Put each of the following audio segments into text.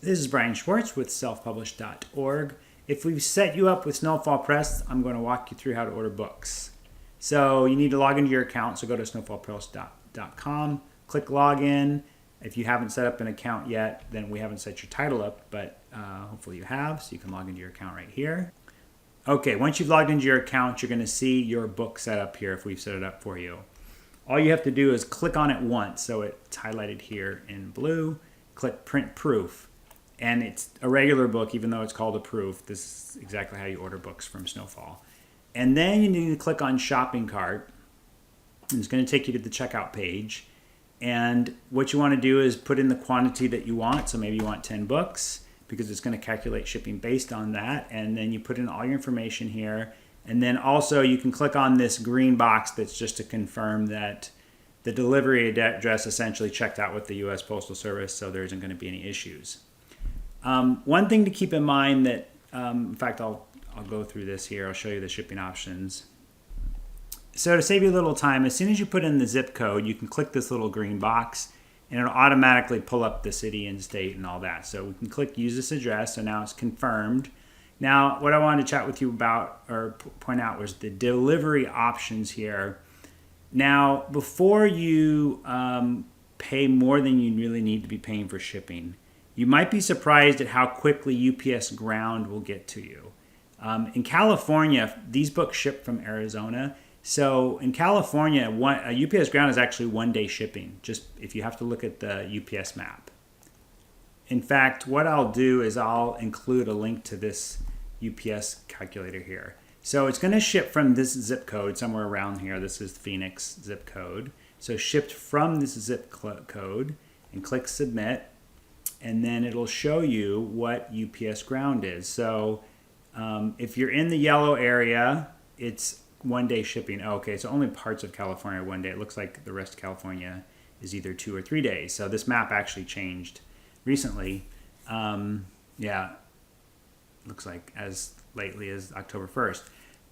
This is Brian Schwartz with selfpublished.org. If we've set you up with Snowfall Press, I'm going to walk you through how to order books. So you need to log into your account, so go to snowfallpress.com, click login. If you haven't set up an account yet, then we haven't set your title up, but hopefully you have, so you can log into your account right here. Okay, once you've logged into your account, you're going to see your book set up here if we've set it up for you. All you have to do is click on it once, so it's highlighted here in blue. Click Print Proof. And it's a regular book, even though it's called a proof. This is exactly how you order books from Snowfall. And then you need to click on Shopping Cart. And it's going to take you to the checkout page. And what you want to do is put in the quantity that you want. So maybe you want 10 books because it's going to calculate shipping based on that. And then you put in all your information here. And then also you can click on this green box that's just to confirm that the delivery address essentially checked out with the U.S. Postal Service, so there isn't going to be any issues. One thing to keep in mind that, in fact, I'll go through this here. I'll show you the shipping options. So to save you a little time, as soon as you put in the zip code, you can click this little green box, and it'll automatically pull up the city and state and all that. So we can click Use this address, so now it's confirmed. Now, what I wanted to chat with you about or point out was the delivery options here. Now, before you pay more than you really need to be paying for shipping, you might be surprised at how quickly UPS Ground will get to you. In California, these books ship from Arizona. So in California, a UPS Ground is actually one-day shipping, just if you have to look at the UPS map. In fact, what I'll do is I'll include a link to this UPS calculator here. So it's going to ship from this zip code somewhere around here. This is Phoenix zip code. So shipped from this zip code, and click Submit. And then it'll show you what UPS Ground is. So if you're in the yellow area, it's one-day shipping. Oh, okay, so only parts of California are one day. It looks like the rest of California is either 2 or 3 days. So this map actually changed recently. Yeah, looks like as lately as October 1st.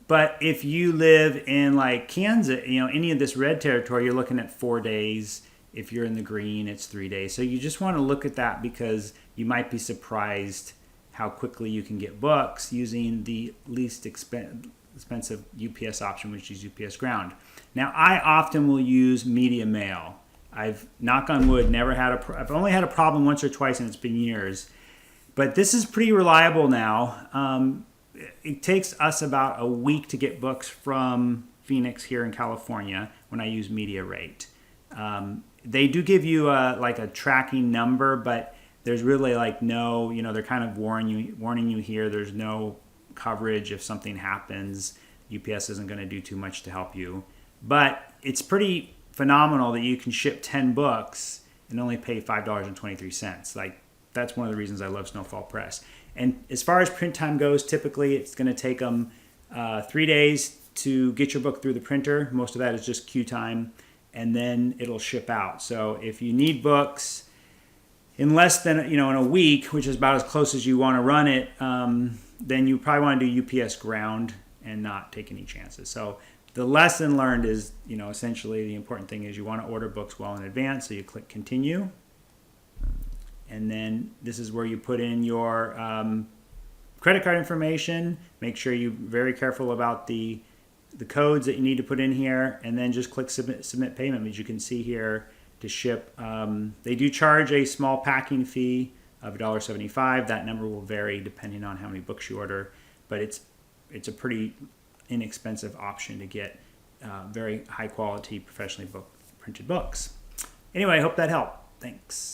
But if you live in like Kansas, any of this red territory, you're looking at 4 days. If you're in the green, it's 3 days. So you just want to look at that because you might be surprised how quickly you can get books using the least expensive UPS option, which is UPS Ground. Now, I often will use media mail. I've, knock on wood, never had I've only had a problem once or twice, and it's been years. But this is pretty reliable now. It takes us about a week to get books from Phoenix here in California when I use Media Rate. They do give you like a tracking number, but there's really like no, they're kind of warning you here. There's no coverage if something happens. UPS isn't going to do too much to help you. But it's pretty phenomenal that you can ship 10 books and only pay $5.23. Like, that's one of the reasons I love Snowfall Press. And as far as print time goes, typically it's going to take them 3 days to get your book through the printer. Most of that is just queue time. And then it'll ship out. So if you need books in less than, in a week, which is about as close as you want to run it, then you probably want to do UPS Ground and not take any chances. So the lesson learned is, essentially the important thing is you want to order books well in advance. So you click Continue. And then this is where you put in your credit card information. Make sure you're very careful about the codes that you need to put in here, and then just click submit payment. As you can see here, to ship, they do charge a small packing fee of $1.75. That number will vary depending on how many books you order, but it's a pretty inexpensive option to get very high quality, professionally printed books. Anyway, I hope that helped. Thanks.